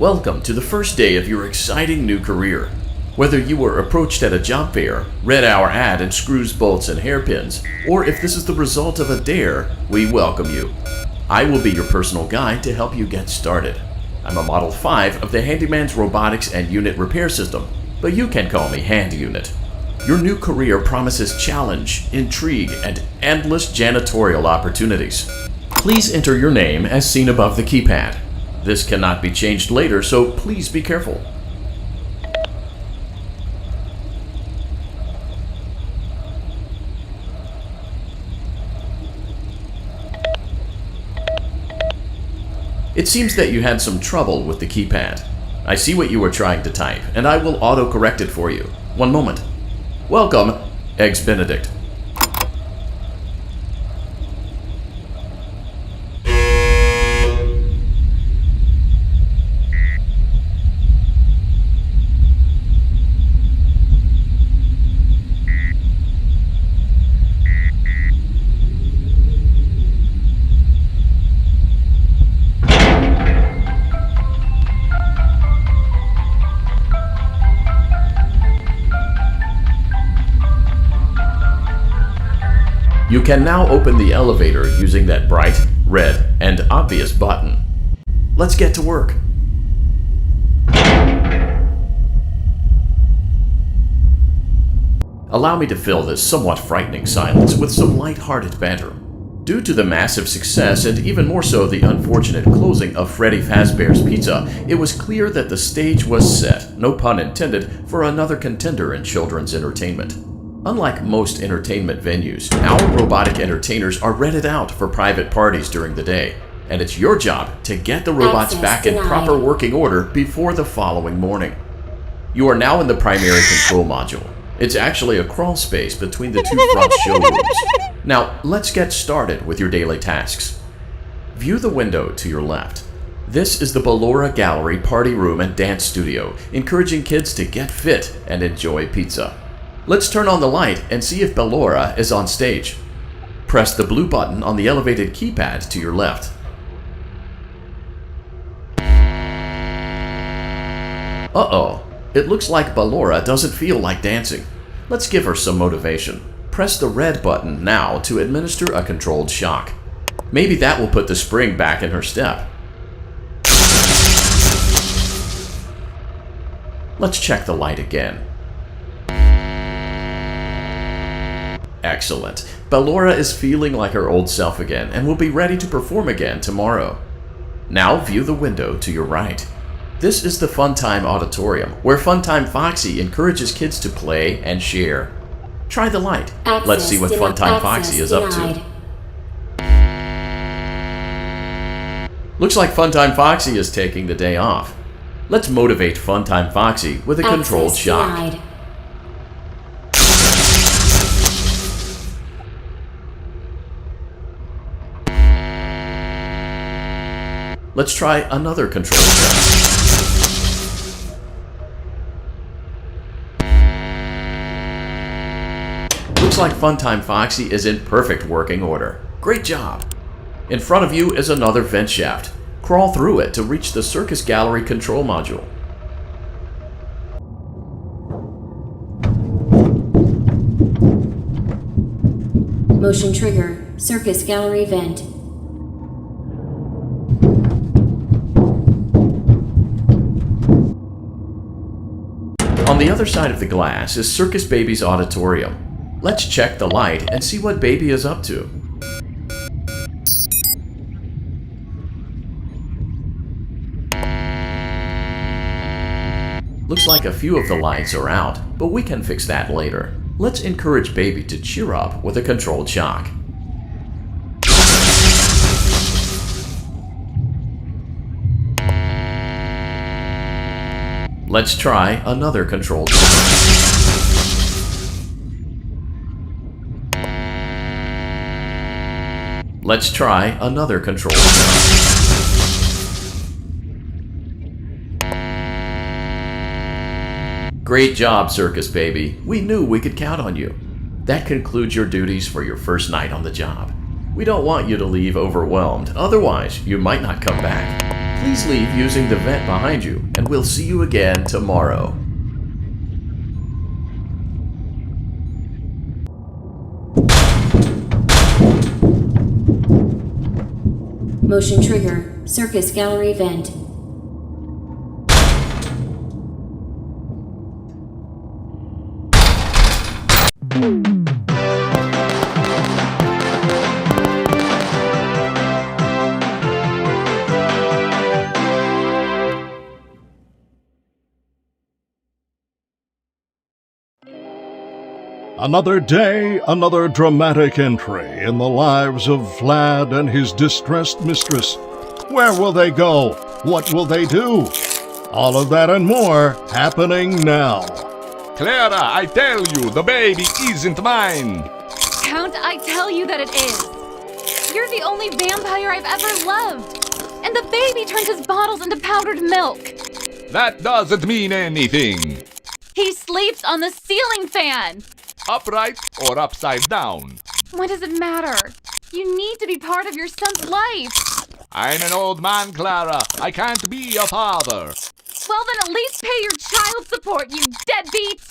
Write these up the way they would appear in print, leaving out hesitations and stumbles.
Welcome to the first day of your exciting new career. Whether you were approached at a job fair, read our ad in screws, bolts, and hairpins, or if this is the result of a dare, we welcome you. I will be your personal guide to help you get started. I'm a Model 5 of the Handyman's Robotics and Unit Repair System, but you can call me Hand Unit. Your new career promises challenge, intrigue, and endless janitorial opportunities. Please enter your name as seen above the keypad. This cannot be changed later, so please be careful. It seems that you had some trouble with the keypad. I see what you were trying to type, and I will auto-correct it for you. One moment. Welcome, Eggs Benedict. You can now open the elevator using that bright, red, and obvious button. Let's get to work. Allow me to fill this somewhat frightening silence with some light-hearted banter. Due to the massive success, and even more so the unfortunate closing of Freddy Fazbear's Pizza, it was clear that the stage was set, no pun intended, for another contender in children's entertainment. Unlike most entertainment venues, our robotic entertainers are rented out for private parties during the day, and it's your job to get the robots back in proper working order before the following morning. You are now in the primary control module. It's actually a crawl space between the two front showrooms. Now, let's get started with your daily tasks. View the window to your left. This is the Ballora Gallery Party Room and Dance Studio, encouraging kids to get fit and enjoy pizza. Let's turn on the light and see if Ballora is on stage. Press the blue button on the elevated keypad to your left. Uh-oh, it looks like Ballora doesn't feel like dancing. Let's give her some motivation. Press the red button now to administer a controlled shock. Maybe that will put the spring back in her step. Let's check the light again. Excellent. Ballora is feeling like her old self again and will be ready to perform again tomorrow. Now view the window to your right. This is the Funtime Auditorium, where Funtime Foxy encourages kids to play and share. Try the light. Let's see what Funtime Foxy is up to. Looks like Funtime Foxy is taking the day off. Let's motivate Funtime Foxy with a controlled shock. Let's try another control shot. Looks like Funtime Foxy is in perfect working order. Great job! In front of you is another vent shaft. Crawl through it to reach the Circus Gallery control module. Motion trigger, Circus Gallery vent. On the other side of the glass is Circus Baby's auditorium. Let's check the light and see what Baby is up to. Looks like a few of the lights are out, but we can fix that later. Let's encourage Baby to cheer up with a controlled shock. Let's try another controlled shock. Let's try another controlled shock. Great job, Circus Baby. We knew we could count on you. That concludes your duties for your first night on the job. We don't want you to leave overwhelmed, otherwise you might not come back. Please leave using the vent behind you, and we'll see you again tomorrow. Motion trigger. Circus gallery vent. Another day, another dramatic entry in the lives of Vlad and his distressed mistress. Where will they go? What will they do? All of that and more happening now. Clara, I tell you, the baby isn't mine. Count, I tell you that it is. You're the only vampire I've ever loved. And the baby turns his bottles into powdered milk. That doesn't mean anything. He sleeps on the ceiling fan. Upright or upside down. What does it matter? You need to be part of your son's life. I'm an old man, Clara. I can't be a father. Well, then at least pay your child support, you deadbeat!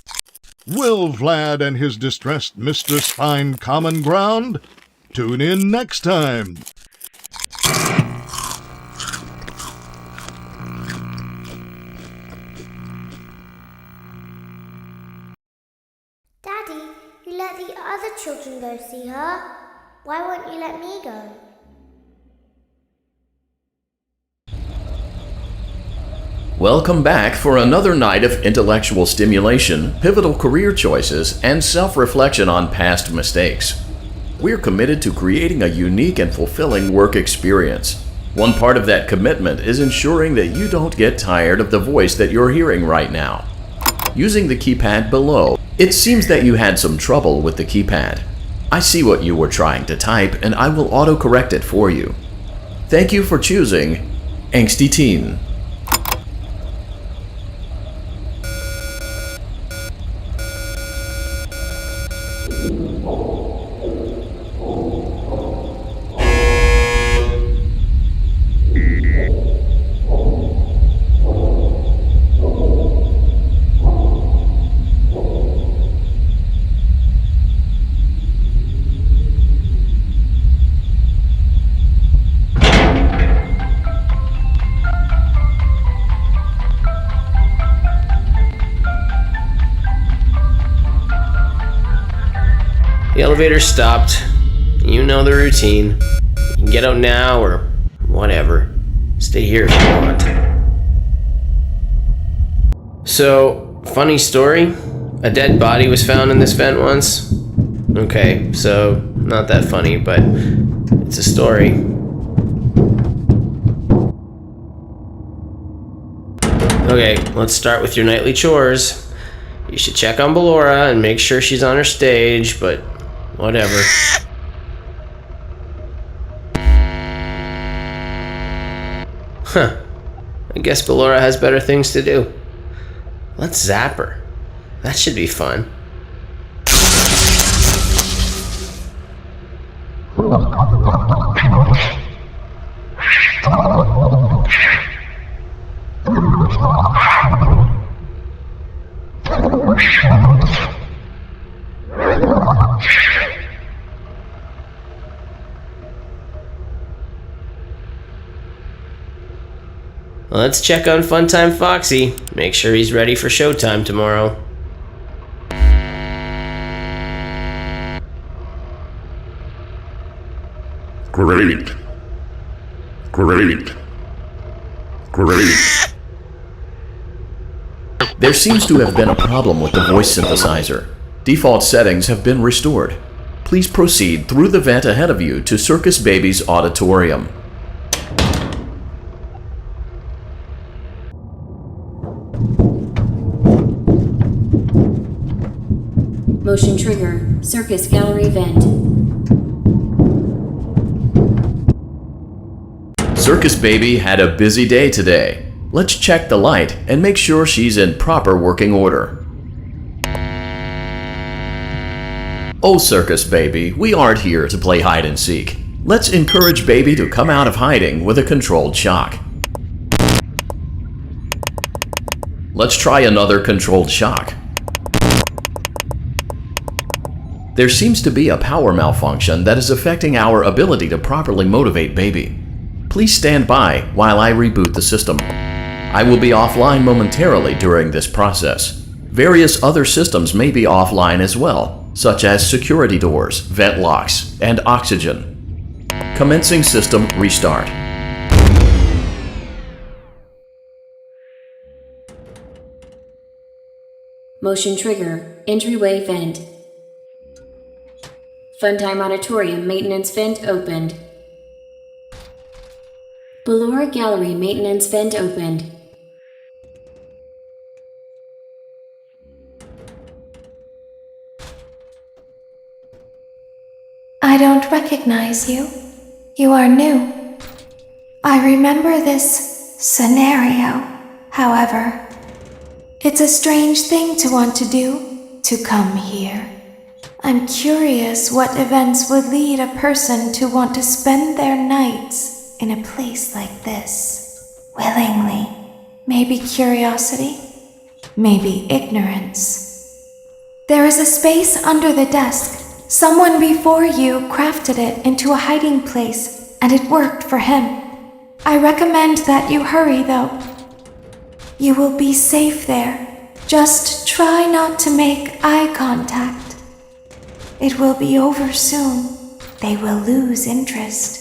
Will Vlad and his distressed mistress find common ground? Tune in next time. Daddy, you let the other children go see her. Why won't you let me go? Welcome back for another night of intellectual stimulation, pivotal career choices, and self-reflection on past mistakes. We're committed to creating a unique and fulfilling work experience. One part of that commitment is ensuring that you don't get tired of the voice that you're hearing right now. Using the keypad below, it seems that you had some trouble with the keypad. I see what you were trying to type, and I will autocorrect it for you. Thank you for choosing Angsty Teen. The elevator stopped. You know the routine. You can get out now or whatever. Stay here if you want. So, funny story. A dead body was found in this vent once. Okay, so not that funny, but it's a story. Okay, let's start with your nightly chores. You should check on Ballora and make sure she's on her stage, but whatever. Huh. I guess Ballora has better things to do. Let's zap her. That should be fun. Let's check on Funtime Foxy. Make sure he's ready for showtime tomorrow. Great. Great. Great. There seems to have been a problem with the voice synthesizer. Default settings have been restored. Please proceed through the vent ahead of you to Circus Baby's auditorium. Motion trigger. Circus gallery vent. Circus Baby had a busy day today. Let's check the light and make sure she's in proper working order. Oh, Circus Baby, we aren't here to play hide and seek. Let's encourage Baby to come out of hiding with a controlled shock. Let's try another controlled shock. There seems to be a power malfunction that is affecting our ability to properly motivate baby. Please stand by while I reboot the system. I will be offline momentarily during this process. Various other systems may be offline as well, such as security doors, vent locks, and oxygen. Commencing system restart. Motion trigger, entryway vent. Funtime Auditorium maintenance vent opened. Ballora Gallery maintenance vent opened. I don't recognize you. You are new. I remember this scenario, however. It's a strange thing to want to do, to come here. I'm curious what events would lead a person to want to spend their nights in a place like this. Willingly. Maybe curiosity, maybe ignorance. There is a space under the desk. Someone before you crafted it into a hiding place, and it worked for him. I recommend that you hurry, though. You will be safe there. Just try not to make eye contact. It will be over soon. They will lose interest.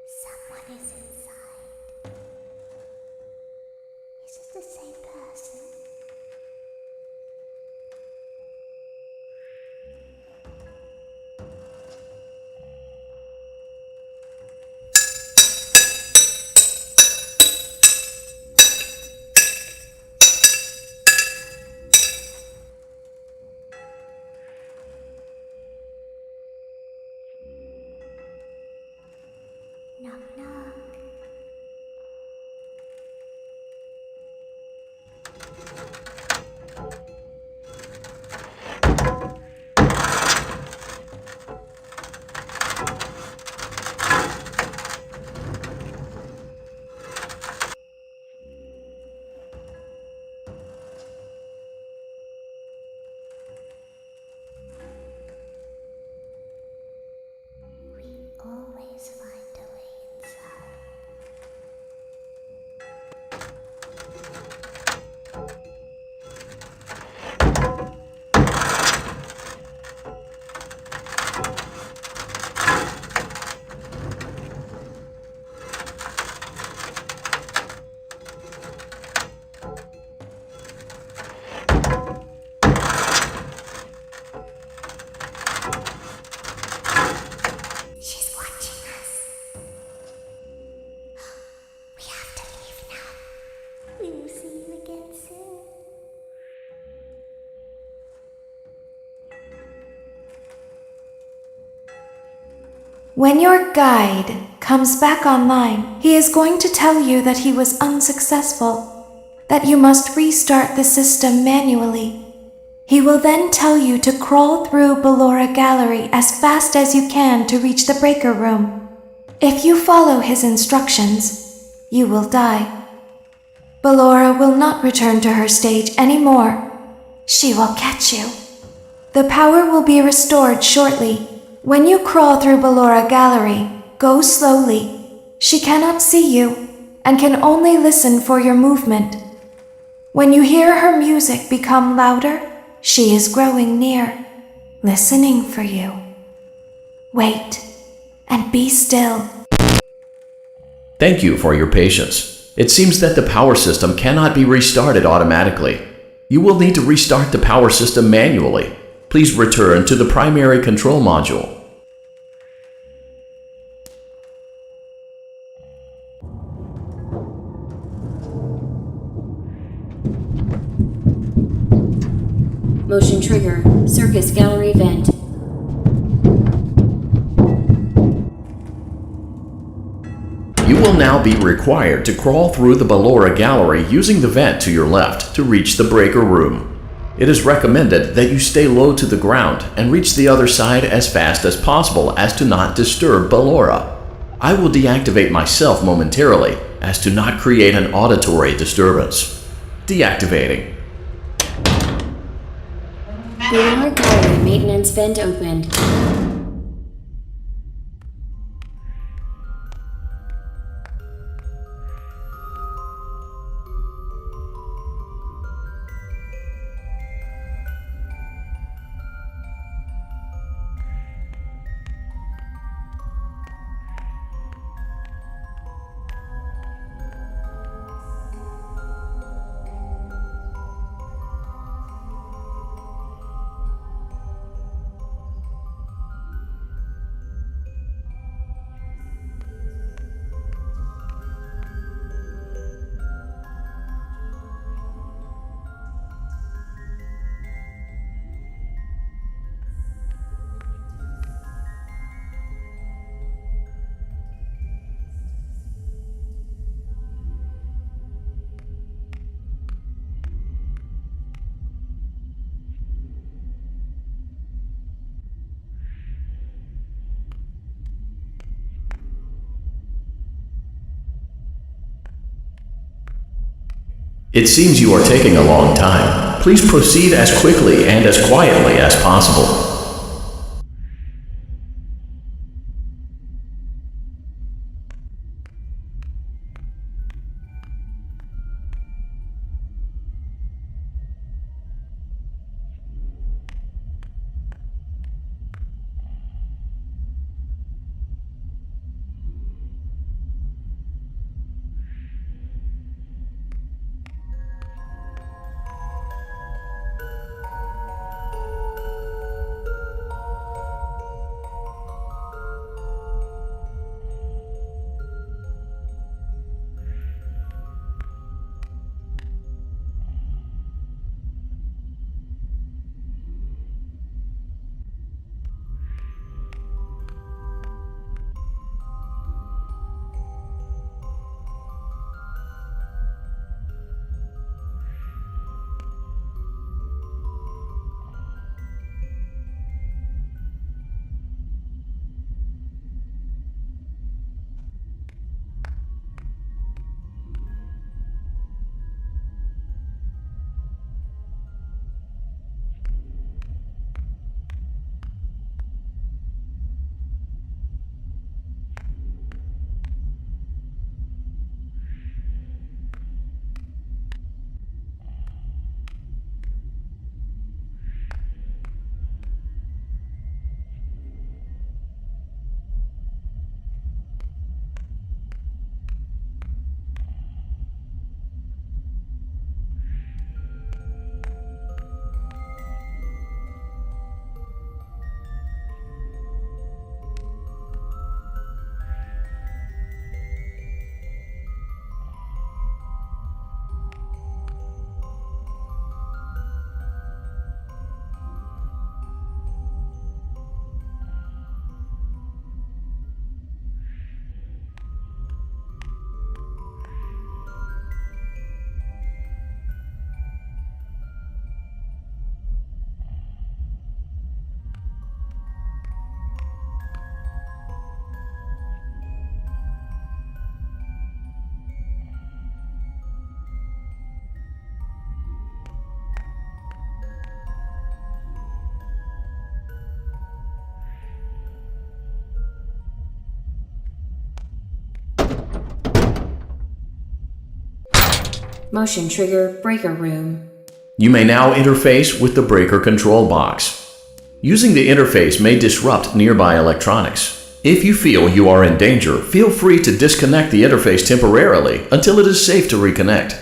Someone is inside. Is it the same person? Knock, knock. We always find a way inside. She's watching us. We have to leave now. We will see you again soon. When your guide comes back online, he is going to tell you that he was unsuccessful, that you must restart the system manually. He will then tell you to crawl through Ballora Gallery as fast as you can to reach the breaker room. If you follow his instructions, you will die. Ballora will not return to her stage anymore. She will catch you. The power will be restored shortly. When you crawl through Ballora Gallery, go slowly. She cannot see you and can only listen for your movement. When you hear her music become louder, she is growing near, listening for you. Wait and be still. Thank you for your patience. It seems that the power system cannot be restarted automatically. You will need to restart the power system manually. Please return to the primary control module. Motion trigger, circus gallery vent. You will now be required to crawl through the Ballora gallery using the vent to your left to reach the breaker room. It is recommended that you stay low to the ground and reach the other side as fast as possible as to not disturb Ballora. I will deactivate myself momentarily as to not create an auditory disturbance. Deactivating. Ballora gallery maintenance vent opened. It seems you are taking a long time. Please proceed as quickly and as quietly as possible. Motion trigger, breaker room. You may now interface with the breaker control box. Using the interface may disrupt nearby electronics. If you feel you are in danger, feel free to disconnect the interface temporarily until it is safe to reconnect.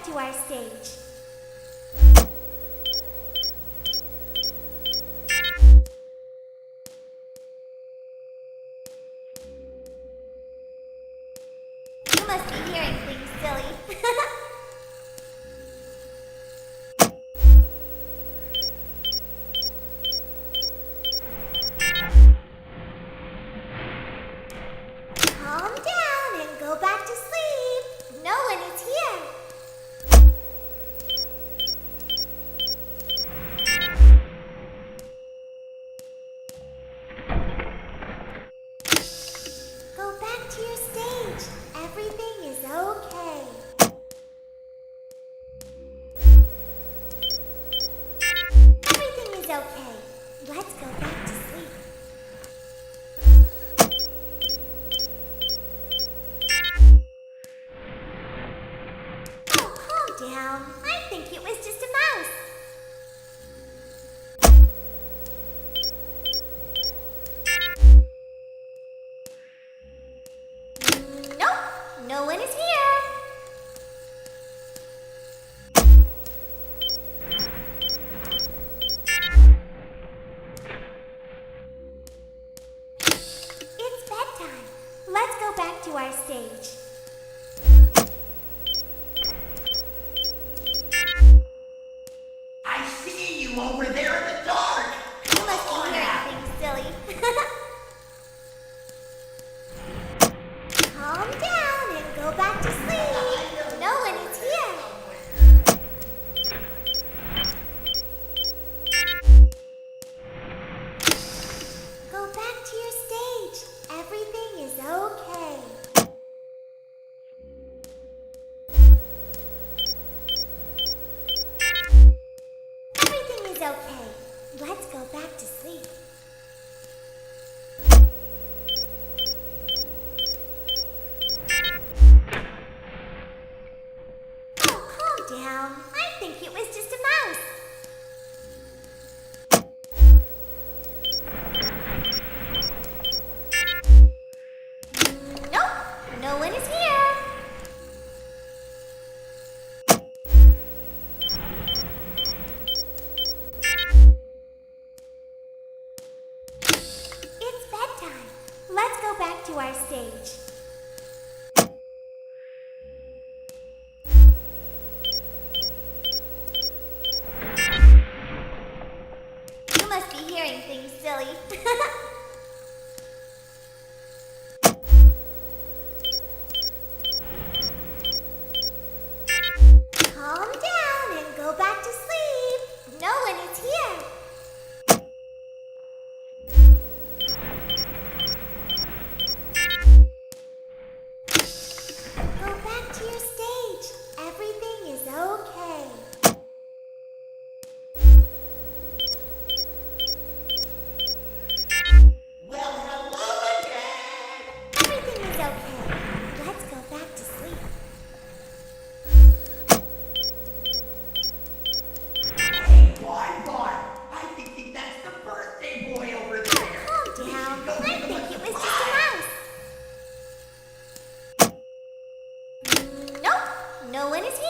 to our stage. You must be hearing things, silly. Calm down and go back to sleep. No one is here. Go back to your stage. Everything is okay. Everything is okay. Let's go back to sleep. Oh, calm down. I think it was just a mouse. Nope, no one is here. It's bedtime. Let's go back to our stage. I see you over there in the dark! You must be hearing things, silly. Calm down and go back to sleep. No one is here. Go back to your stage. Everything is okay. Everything is okay. Let's go back to sleep. Oh, calm down. I think it was just a mouse. Nope, no one is here. It's bedtime. Let's go back to our stage. You must be hearing things, silly. Calm down and go back to sleep. No one is here. Go back to your stage. Everything is okay. Well, hello again! Everything is okay. Let's go back to sleep. Hey, boy! I think that's the birthday boy over there! Calm down. I think it was just a mouse. Nope, no one is here.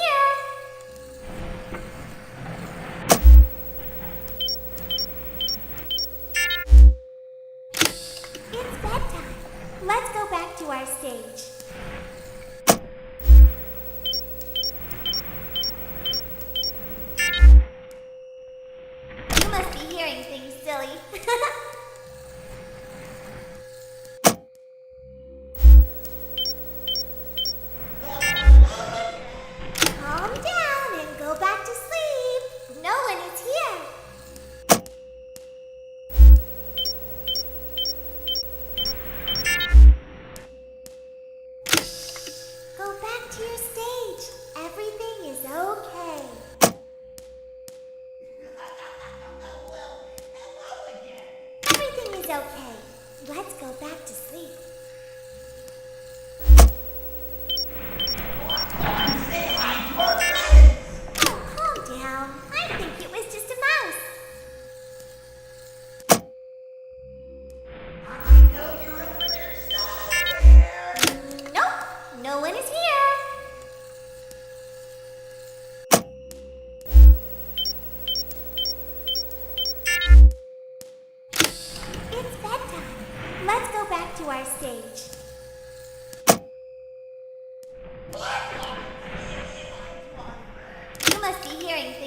It's bedtime. Let's go back to our stage. You must be hearing things, silly. Calm down and go back to sleep. No one is here.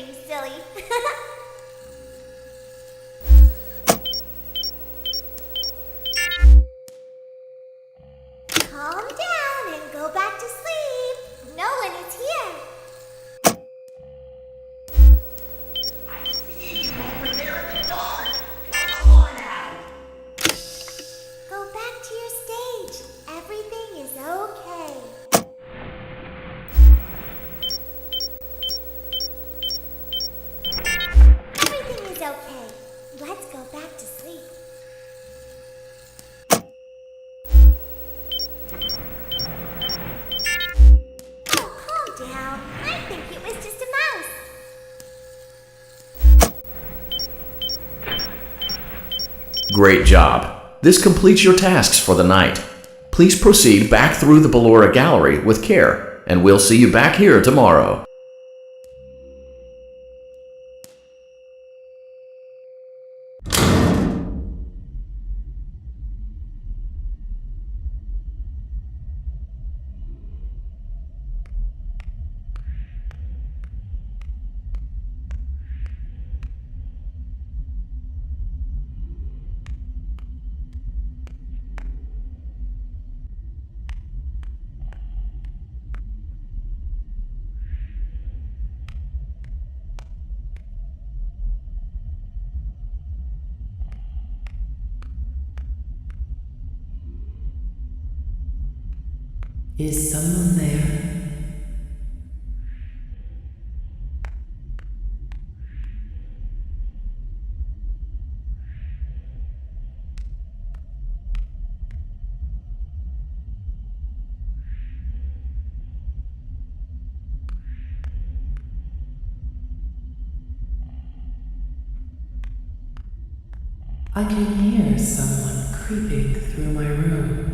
being silly. Calm down and go back to sleep. No one is here. I see you over there in the dark. Come on out. Go back to your stage. Everything is okay. Everything is okay. Let's go back to sleep. Oh, calm down. I think it was just a mouse. Great job. This completes your tasks for the night. Please proceed back through the Ballora Gallery with care, and we'll see you back here tomorrow. Is someone there? I can hear someone creeping through my room.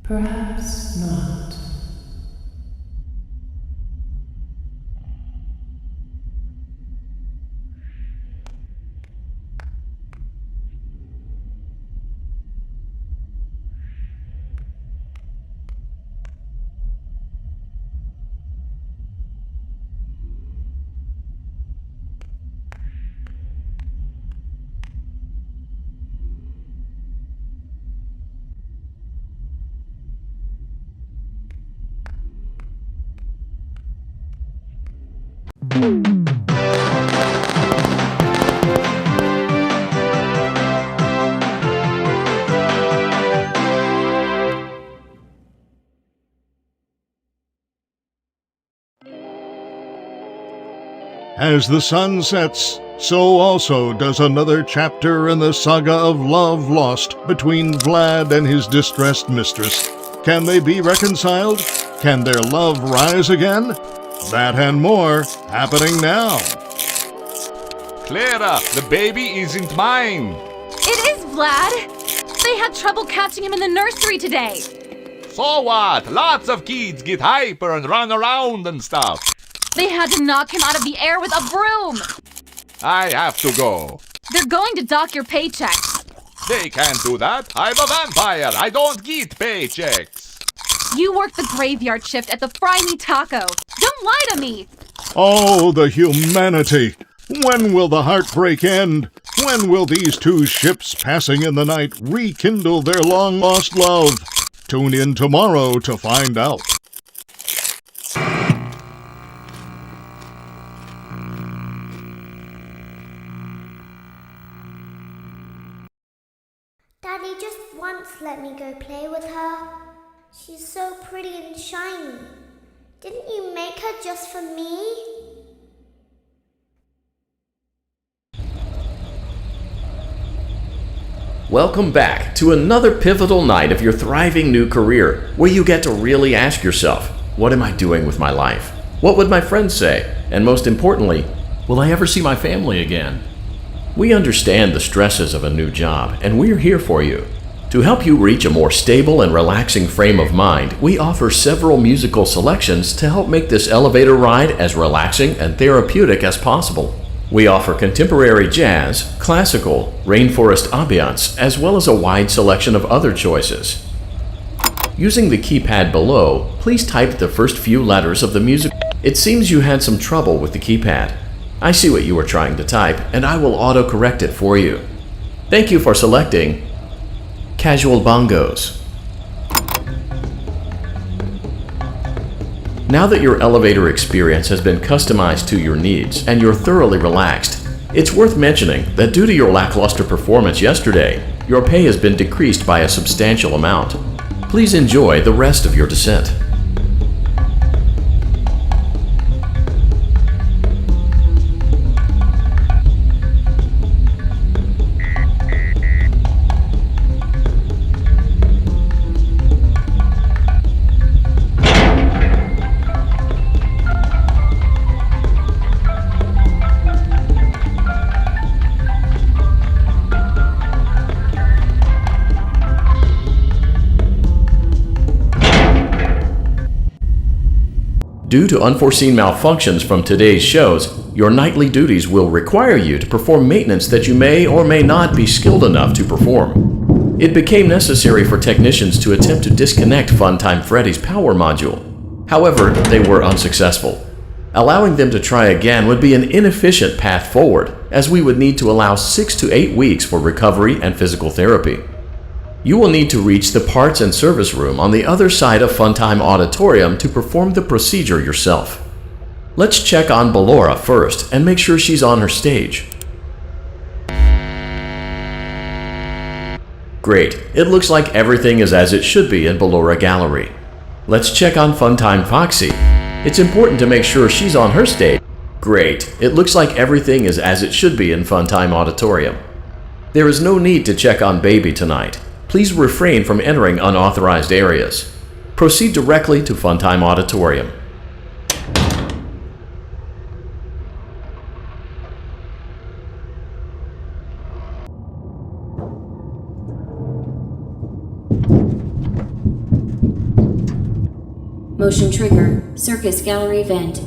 Perhaps not. As the sun sets, so also does another chapter in the saga of love lost between Vlad and his distressed mistress. Can they be reconciled? Can their love rise again? That and more happening now. Clara, the baby isn't mine. It is, Vlad! They had trouble catching him in the nursery today. So what? Lots of kids get hyper and run around and stuff. They had to knock him out of the air with a broom. I have to go. They're going to dock your paychecks. They can't do that. I'm a vampire. I don't get paychecks. You work the graveyard shift at the Fry Me Taco. Don't lie to me. Oh, the humanity! When will the heartbreak end? When will these two ships passing in the night rekindle their long-lost love? Tune in tomorrow to find out. Daddy just once let me go play with her. She's so pretty and shiny. Didn't you make her just for me? Welcome back to another pivotal night of your thriving new career, where you get to really ask yourself, what am I doing with my life? What would my friends say? And most importantly, will I ever see my family again? We understand the stresses of a new job, and we're here for you. To help you reach a more stable and relaxing frame of mind, we offer several musical selections to help make this elevator ride as relaxing and therapeutic as possible. We offer contemporary jazz, classical, rainforest ambiance, as well as a wide selection of other choices. Using the keypad below, please type the first few letters of the music. It seems you had some trouble with the keypad. I see what you were trying to type, and I will auto-correct it for you. Thank you for selecting Casual Bongos. Now that your elevator experience has been customized to your needs and you're thoroughly relaxed, it's worth mentioning that due to your lackluster performance yesterday, your pay has been decreased by a substantial amount. Please enjoy the rest of your descent. Due to unforeseen malfunctions from today's shows, your nightly duties will require you to perform maintenance that you may or may not be skilled enough to perform. It became necessary for technicians to attempt to disconnect Funtime Freddy's power module. However, they were unsuccessful. Allowing them to try again would be an inefficient path forward, as we would need to allow 6 to 8 weeks for recovery and physical therapy. You will need to reach the parts and service room on the other side of Funtime Auditorium to perform the procedure yourself. Let's check on Ballora first and make sure she's on her stage. Great, it looks like everything is as it should be in Ballora Gallery. Let's check on Funtime Foxy. It's important to make sure she's on her stage. Great, it looks like everything is as it should be in Funtime Auditorium. There is no need to check on Baby tonight. Please refrain from entering unauthorized areas. Proceed directly to Funtime Auditorium. Motion trigger. Circus gallery vent.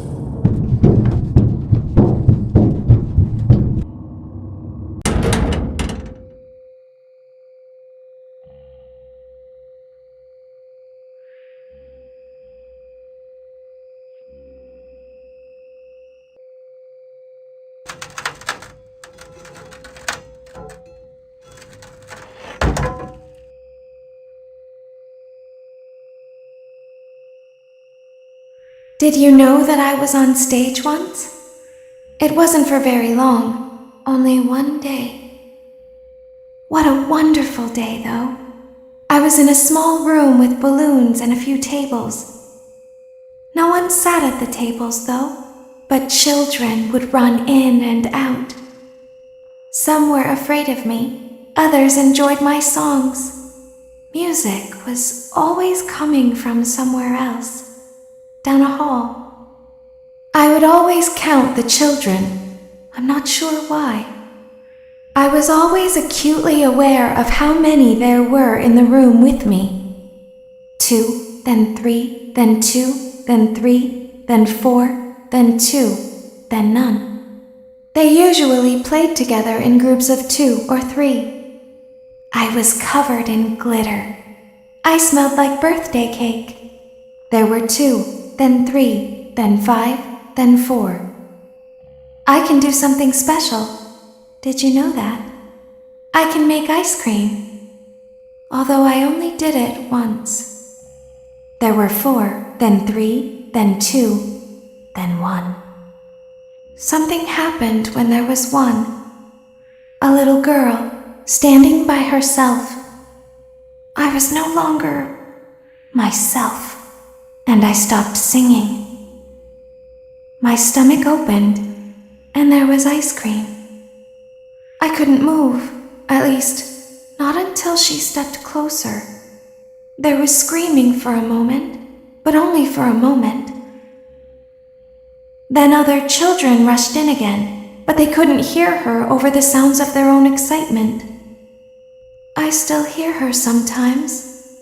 Did you know that I was on stage once? It wasn't for very long, only one day. What a wonderful day, though. I was in a small room with balloons and a few tables. No one sat at the tables, though, but children would run in and out. Some were afraid of me, others enjoyed my songs. Music was always coming from somewhere else. Down a hall. I would always count the children. I'm not sure why. I was always acutely aware of how many there were in the room with me. 2, then 3, then 2, then 3, then 4, then 2, then none. They usually played together in groups of 2 or 3. I was covered in glitter. I smelled like birthday cake. There were 2. Then 3, then 5, then 4. I can do something special. Did you know that? I can make ice cream. although I only did it once. There were 4, then 3, then 2, then 1. Something happened when there was 1. A little girl, standing by herself. I was no longer myself, and I stopped singing. My stomach opened, and there was ice cream. I couldn't move, at least, not until she stepped closer. There was screaming for a moment, but only for a moment. Then other children rushed in again, but they couldn't hear her over the sounds of their own excitement. I still hear her sometimes.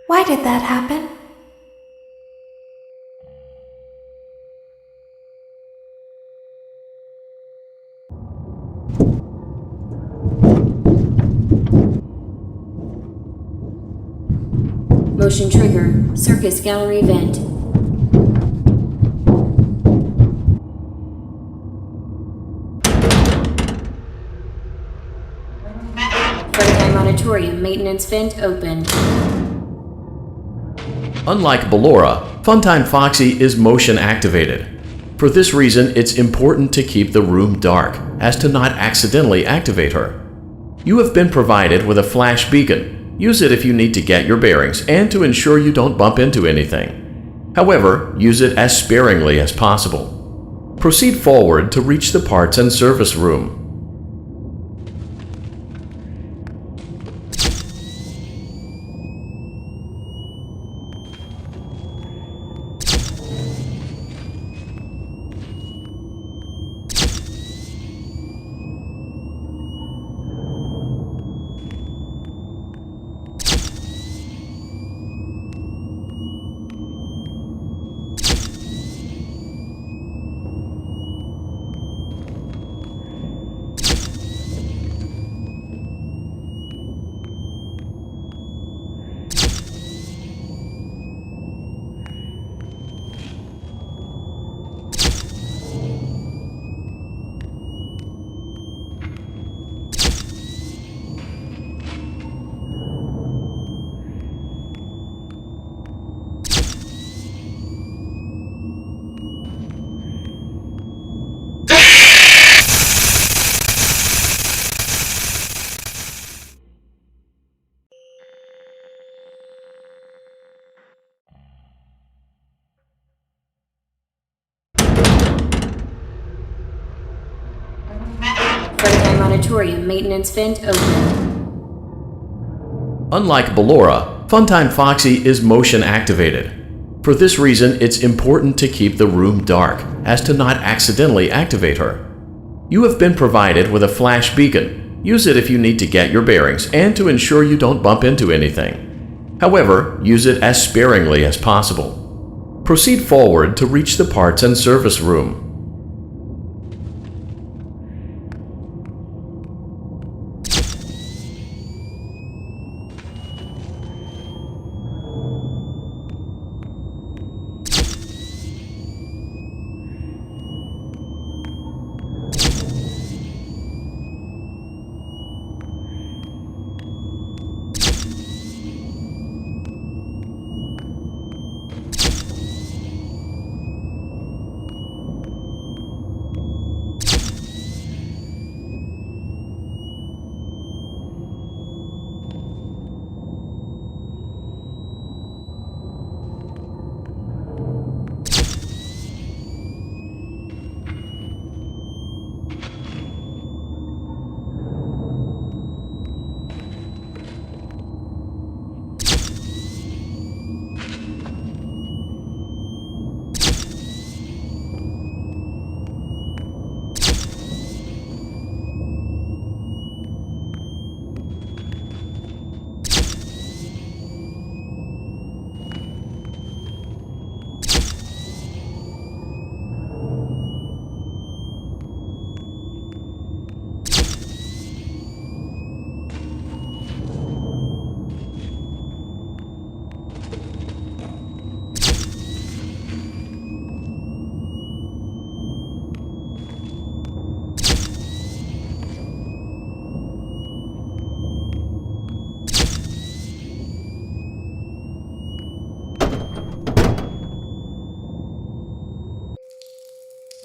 Why did that happen? Motion trigger. Circus gallery vent. Freddy Auditorium maintenance vent opened. Unlike Ballora, Funtime Foxy is motion activated. For this reason, it's important to keep the room dark, as to not accidentally activate her. You have been provided with a flash beacon. Use it if you need to get your bearings and to ensure you don't bump into anything. However, use it as sparingly as possible. Proceed forward to reach the parts and service room. Freddy Auditorium maintenance vent opened. Unlike Ballora, Funtime Foxy is motion activated. For this reason, it's important to keep the room dark, as to not accidentally activate her. You have been provided with a flash beacon. Use it if you need to get your bearings and to ensure you don't bump into anything. However, use it as sparingly as possible. Proceed forward to reach the parts and service room.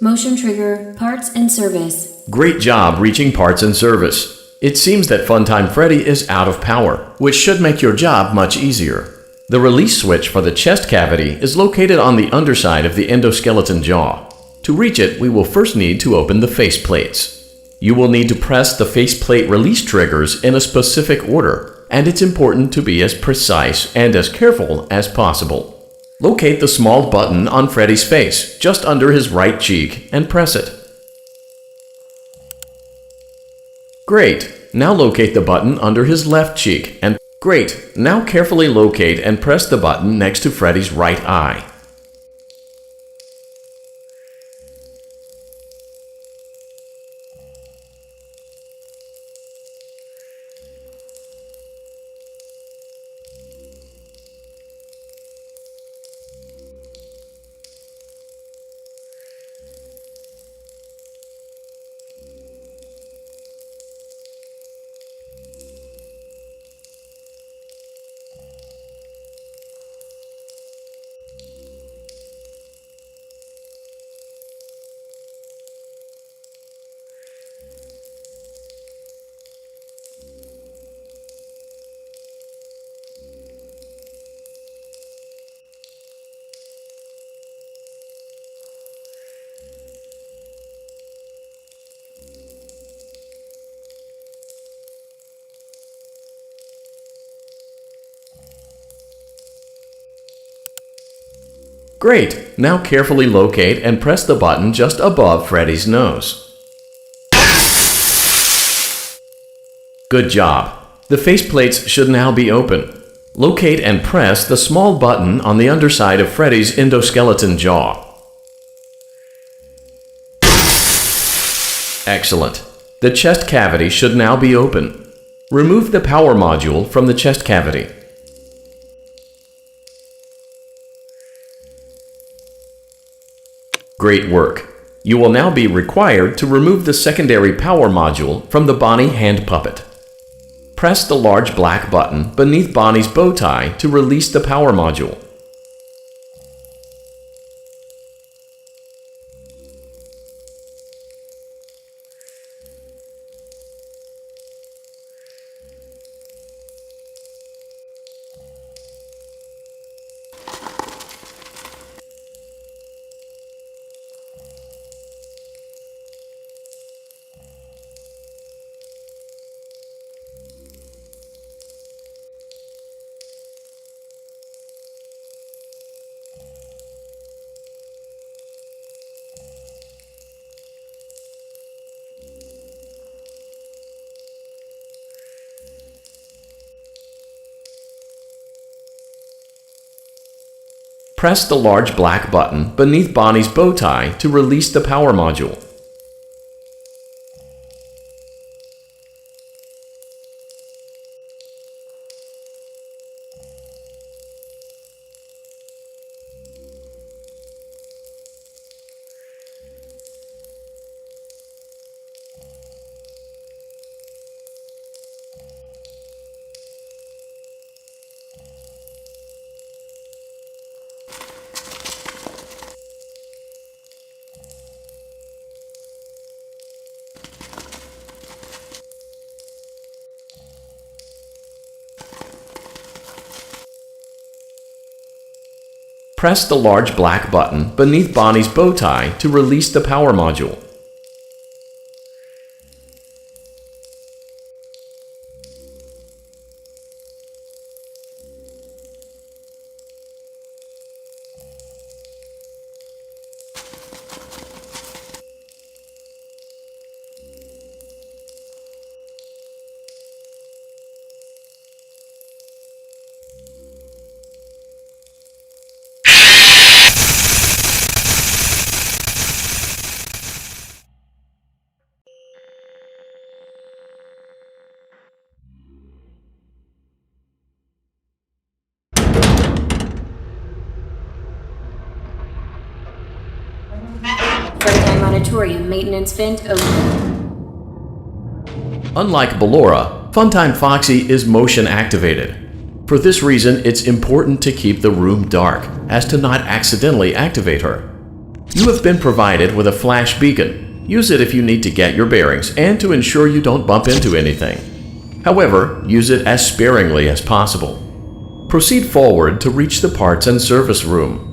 Motion trigger, parts and service. Great job reaching parts and service. It seems that Funtime Freddy is out of power, which should make your job much easier. The release switch for the chest cavity is located on the underside of the endoskeleton jaw. To reach it, we will first need to open the face plates. You will need to press the faceplate release triggers in a specific order, and it's important to be as precise and as careful as possible. Locate the small button on Freddy's face, just under his right cheek, and press it. Great! Now locate the button under his left cheek, and great! Now carefully locate and press the button next to Freddy's right eye. Great! Now carefully locate and press the button just above Freddy's nose. Good job! The faceplates should now be open. Locate and press the small button on the underside of Freddy's endoskeleton jaw. Excellent! The chest cavity should now be open. Remove the power module from the chest cavity. Great work! You will now be required to remove the secondary power module from the Bonnie hand puppet. Press the large black button beneath Bonnie's bow tie to release the power module. Press the large black button beneath Bonnie's bow tie to release the power module. Press the large black button beneath Bonnie's bow tie to release the power module. Funtime Auditorium maintenance vent open. Unlike Ballora, Funtime Foxy is motion activated. For this reason, it's important to keep the room dark, as to not accidentally activate her. You have been provided with a flash beacon. Use it if you need to get your bearings and to ensure you don't bump into anything. However, use it as sparingly as possible. Proceed forward to reach the parts and service room.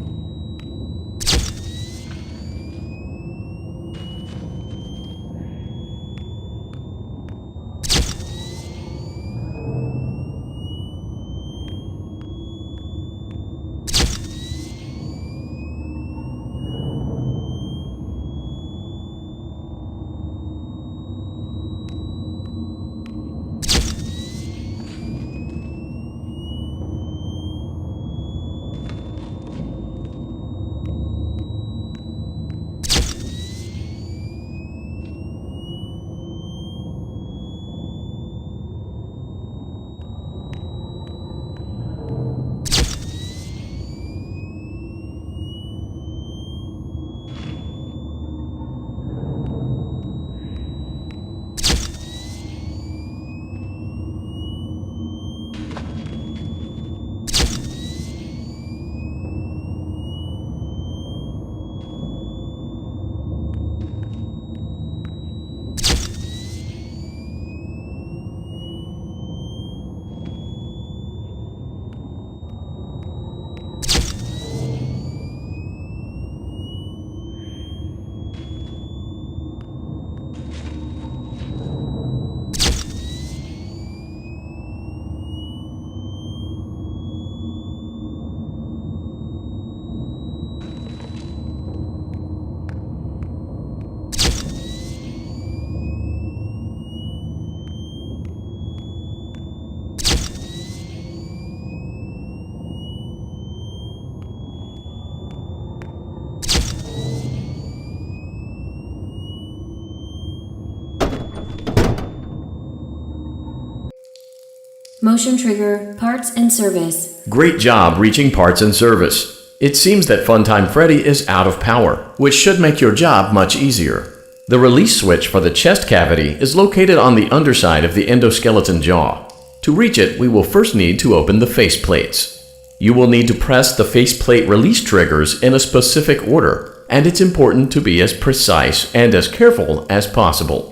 Motion trigger, parts and service. Great job reaching parts and service. It seems that Funtime Freddy is out of power, which should make your job much easier. The release switch for the chest cavity is located on the underside of the endoskeleton jaw. To reach it, we will first need to open the faceplates. You will need to press the faceplate release triggers in a specific order, and it's important to be as precise and as careful as possible.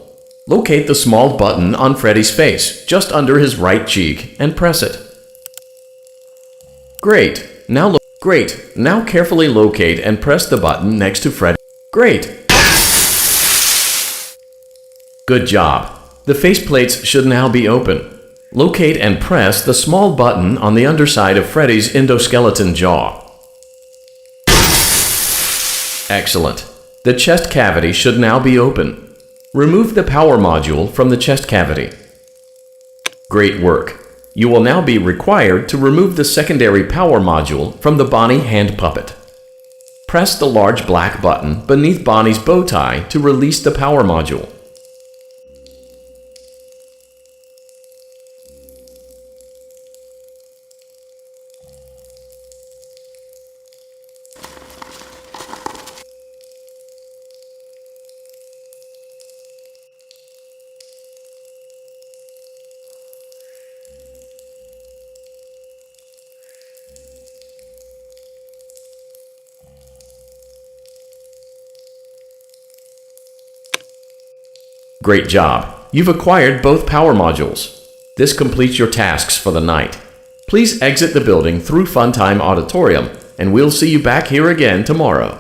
Locate the small button on Freddy's face, just under his right cheek, and press it. Great. Now carefully locate and press the button next to Freddy. Great. Good job. The faceplates should now be open. Locate and press the small button on the underside of Freddy's endoskeleton jaw. Excellent. The chest cavity should now be open. Remove the power module from the chest cavity. Great work. You will now be required to remove the secondary power module from the Bonnie hand puppet. Press the large black button beneath Bonnie's bow tie to release the power module. Great job. You've acquired both power modules. This completes your tasks for the night. Please exit the building through Funtime Auditorium, and we'll see you back here again tomorrow.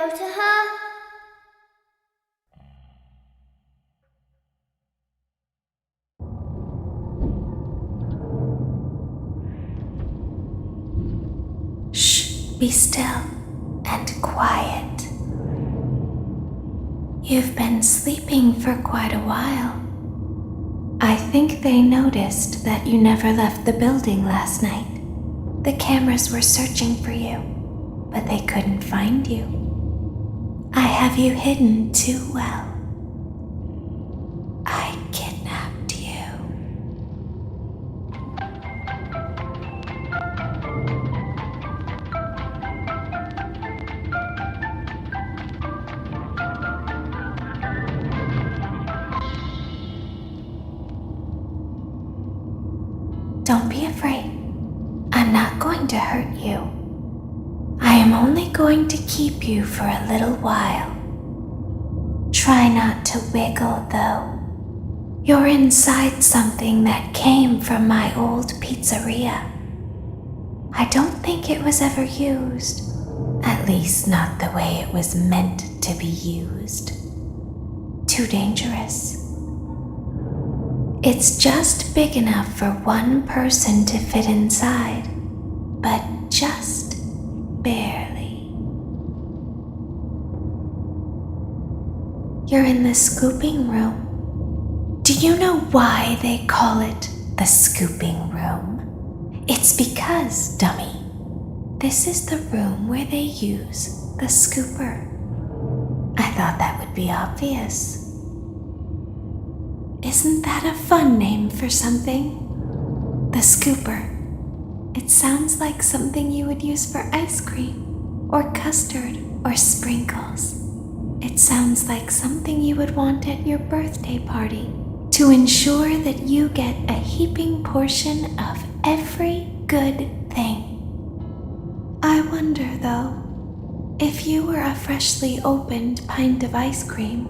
go to her? Shh, be still and quiet. You've been sleeping for quite a while. I think they noticed that you never left the building last night. The cameras were searching for you, but they couldn't find you. I have you hidden too well. I kidnapped you. Don't be afraid. I'm not going to hurt you. I am only going to keep you for a little while. Try not to wiggle, though. You're inside something that came from my old pizzeria. I don't think it was ever used. At least not the way it was meant to be used. Too dangerous. It's just big enough for one person to fit inside, but just barely. You're in the scooping room. Do you know why they call it the scooping room? It's because, dummy, this is the room where they use the scooper. I thought that would be obvious. Isn't that a fun name for something? The scooper. It sounds like something you would use for ice cream, or custard, or sprinkles. It sounds like something you would want at your birthday party to ensure that you get a heaping portion of every good thing. I wonder, though, if you were a freshly opened pint of ice cream,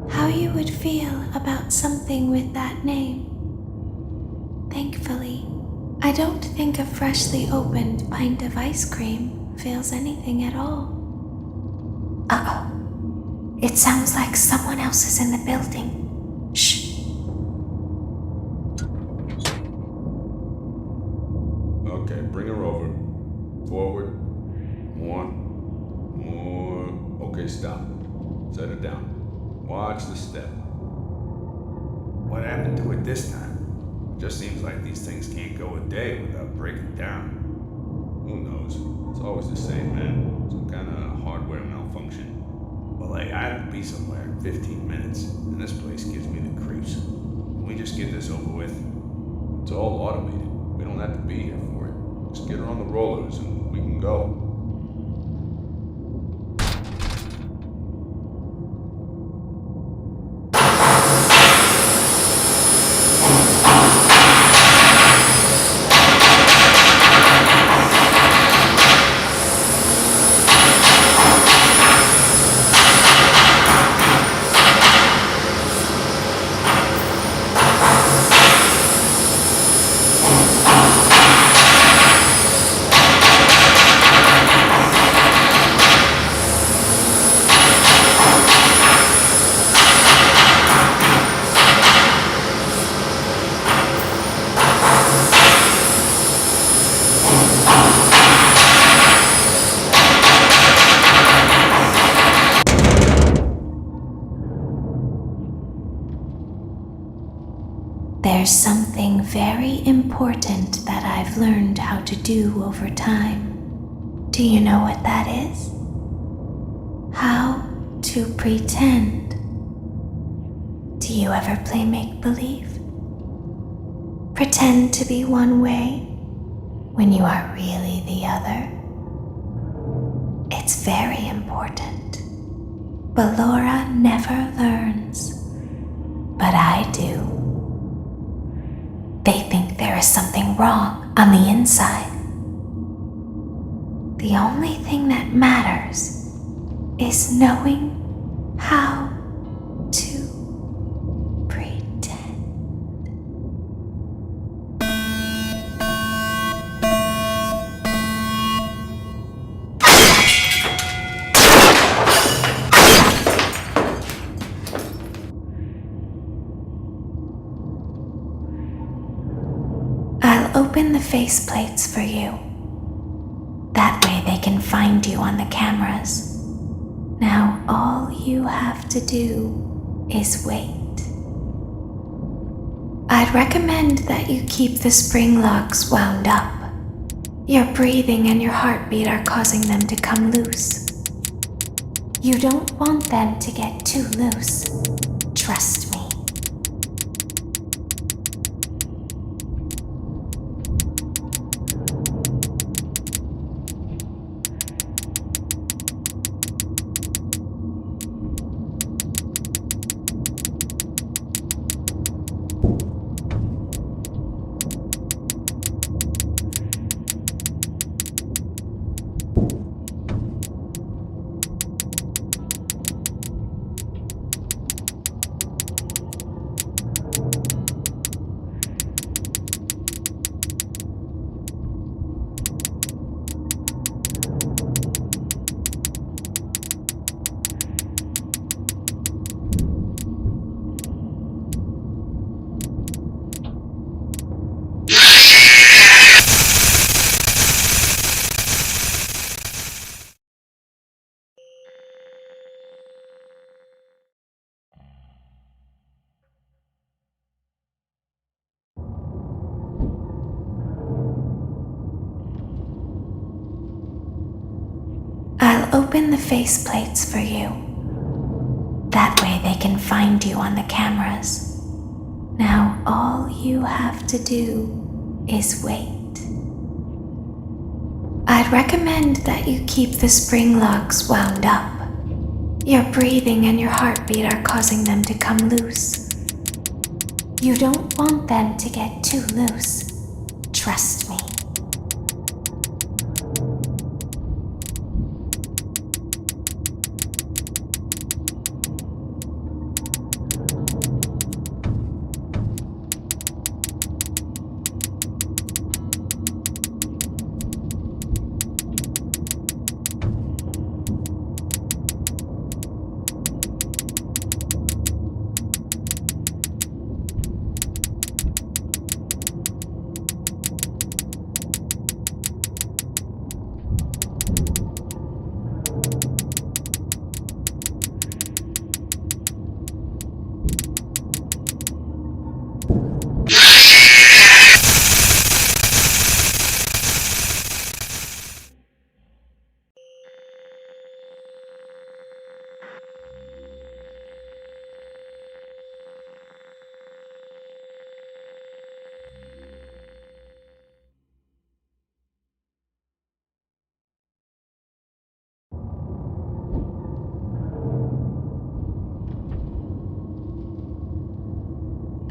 how you would feel about something with that name. Thankfully, I don't think a freshly opened pint of ice cream feels anything at all. Uh-oh. It sounds like someone else is in the building. Shh. Okay, bring her over. Forward. More. Okay, stop. Set her down. Watch the step. What happened to it this time? Just seems like these things can't go a day without breaking down. Who knows? It's always the same, man. Some kind of hardware malfunction. Well, hey, I have to be somewhere in 15 minutes, and this place gives me the creeps. Can we just get this over with? It's all automated. We don't have to be here for it. Just get her on the rollers and we can go. There's something very important that I've learned how to do over time. Do you know what that is? How to pretend. Do you ever play make-believe? Pretend to be one way when you are really the other. It's very important. But Laura never learns. But I do. They think there is something wrong on the inside. The only thing that matters is knowing how to pretend. open the faceplates for you. That way they can find you on the cameras. Now all you have to do is wait. I'd recommend that you keep the spring locks wound up. Your breathing and your heartbeat are causing them to come loose. You don't want them to get too loose. Trust me. I'll open the faceplates for you. That way they can find you on the cameras. Now all you have to do is wait. I'd recommend that you keep the spring locks wound up. Your breathing and your heartbeat are causing them to come loose. You don't want them to get too loose. Trust me.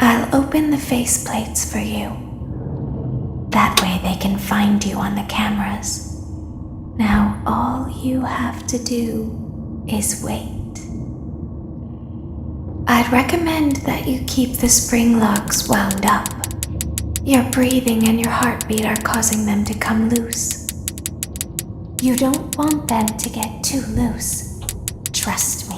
I'll open the faceplates for you. That way they can find you on the cameras. Now all you have to do is wait. I'd recommend that you keep the spring locks wound up. Your breathing and your heartbeat are causing them to come loose. You don't want them to get too loose. Trust me.